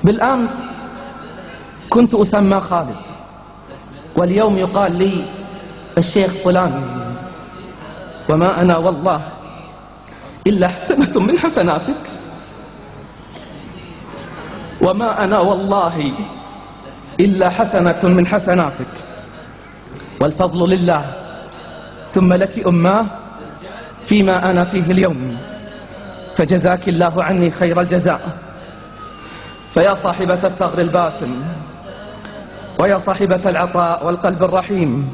بالأمس كنت أسمى خالد، واليوم يقال لي الشيخ فلان، وما أنا والله إلا حسنة من حسناتك، وما أنا والله إلا حسنة من حسناتك، والفضل لله ثم لك أماه فيما أنا فيه اليوم، فجزاك الله عني خير الجزاء. فيا صاحبة الثغر الباسم، ويا صاحبة العطاء والقلب الرحيم،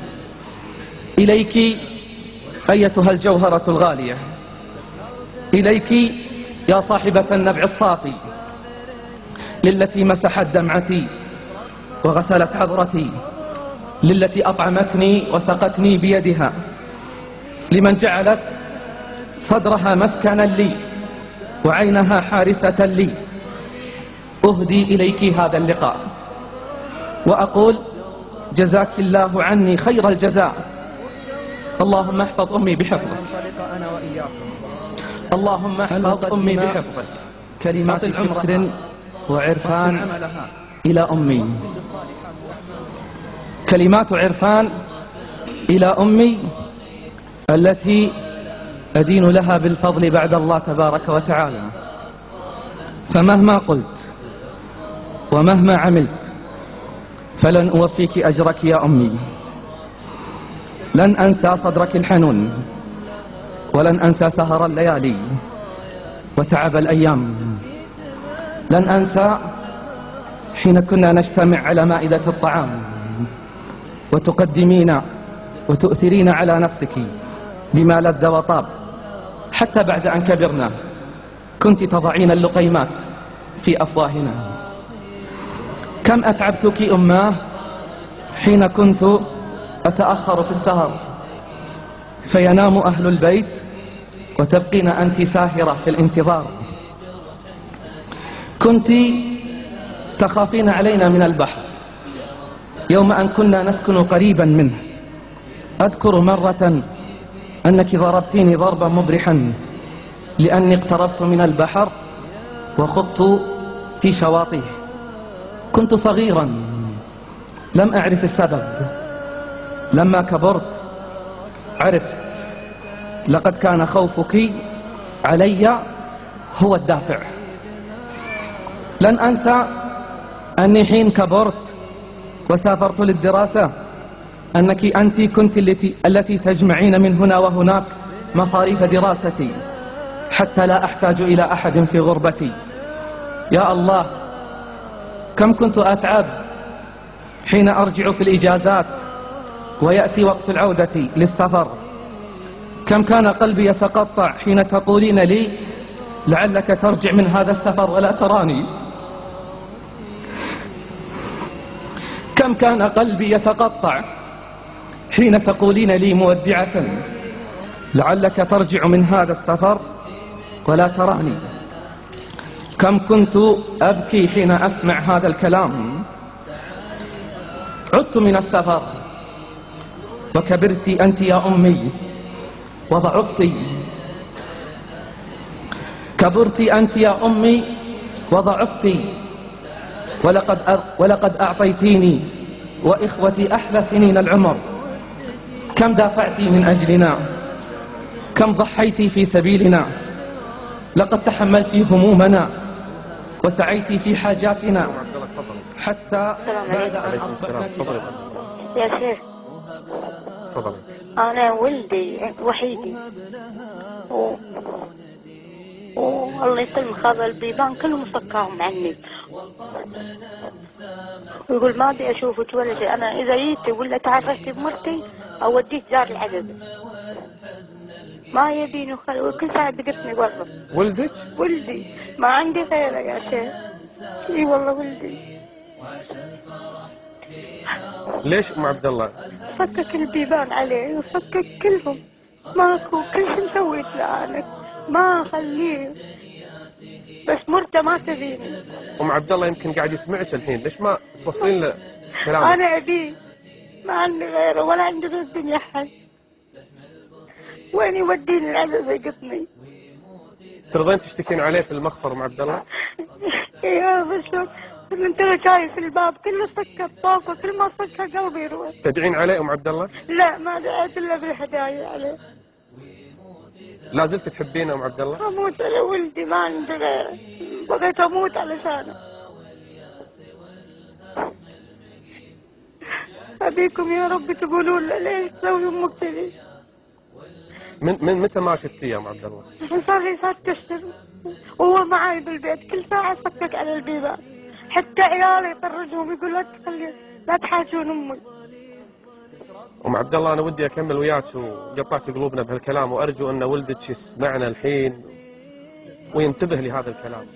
إليك أيتها الجوهرة الغالية، إليك يا صاحبة النبع الصافي، للتي مسحت دمعتي وغسلت عذرتي، للتي أطعمتني وسقتني بيدها، لمن جعلت صدرها مسكنا لي وعينها حارسة لي. أهدي إليك هذا اللقاء وأقول جزاك الله عني خير الجزاء. اللهم احفظ أمي بحفظك، اللهم احفظ أمي بحفظك. كلمات شكر وعرفان إلى أمي، كلمات عرفان إلى أمي التي أدين لها بالفضل بعد الله تبارك وتعالى. فمهما قلت ومهما عملت فلن أوفيك أجرك يا أمي. لن أنسى صدرك الحنون، ولن أنسى سهر الليالي وتعب الأيام. لن أنسى حين كنا نجتمع على مائدة الطعام وتقدمين وتؤثرين على نفسك بما لذ وطاب، حتى بعد أن كبرنا كنت تضعين اللقيمات في أفواهنا. كم أتعبتك أماه حين كنت أتأخر في السهر فينام أهل البيت وتبقين أنت ساهرة في الانتظار. كنت تخافين علينا من البحر يوم أن كنا نسكن قريبا منه. أذكر مرة أنك ضربتيني ضربا مبرحا لأني اقتربت من البحر وخضت في شواطئه. كنت صغيرا لم أعرف السبب، لما كبرت عرفت. لقد كان خوفك علي هو الدافع. لن أنسى أني حين كبرت وسافرت للدراسة أنك أنت كنت التي تجمعين من هنا وهناك مصاريف دراستي حتى لا أحتاج إلى أحد في غربتي. يا الله، كم كنت أتعب حين أرجع في الإجازات ويأتي وقت العودة للسفر. كم كان قلبي يتقطع حين تقولين لي لعلك ترجع من هذا السفر ولا تراني. كم كان قلبي يتقطع حين تقولين لي مودعة لعلك ترجع من هذا السفر ولا تراني. كم كنت أبكي حين أسمع هذا الكلام. عدت من السفر وكبرت أنت يا أمي وضعفت. كبرت أنت يا أمي وضعفت، ولقد أعطيتيني وإخوتي أحلى سنين العمر. كم دافعتي من أجلنا، كم ضحيتي في سبيلنا. لقد تحملتي همومنا وسعيتي في حاجاتنا حتى بعد أن أصبحنا يا شيخ. أنا ولدي وحيدي والله يسلم هذا البيبان كلهم صكاهم عني، ويقول ما أبي أشوفك ولا شيء. أنا إذا جيت ولا تعرفت بمرتي أوديك دار العدد، ما يبيني وكل ساعة بدفني برا. ولدك؟ ولدي ما عندي غيره يا شيخ. اي والله ولدي. ليش ام عبد الله؟ فكك البيبان عليه وفكك كلهم، ماكو كل شيء مسويت له انا، ما اخليه، بس مرته ما تبيني. ام عبد الله يمكن قاعد يسمعك الحين، ليش ما توصلين له كلامك؟ انا ابيه، ما عندي غيره ولا عندي في الدنيا حد. وين يوديني العدد يقطني؟ ترضين تشتكين عليه في المخفر ام عبد الله؟ يا بس انت شايف الباب كله سكر طافه، كل ما سكر قلبي يروح. تدعين عليه ام عبد الله؟ لا ما دعيت الا بالهدايا عليه. لا زلت تحبينه ام عبد الله؟ اموت على ولدي، ما عندي غيره، بغيت اموت علشانه. ابيكم يا رب تقولون له ليش تسوي امك كذي؟ من متى ما شفتيه يا ام عبد الله؟ الحين صار لي 6 اشهر وهو معي بالبيت، كل ساعه يصكك على البيبان، حتى عيالي يطردهم يقول لا تحاجون امي. ام عبد الله انا ودي اكمل وياك وقطعت قلوبنا بهالكلام، وارجو ان ولدك يسمعنا الحين وينتبه لهذا الكلام.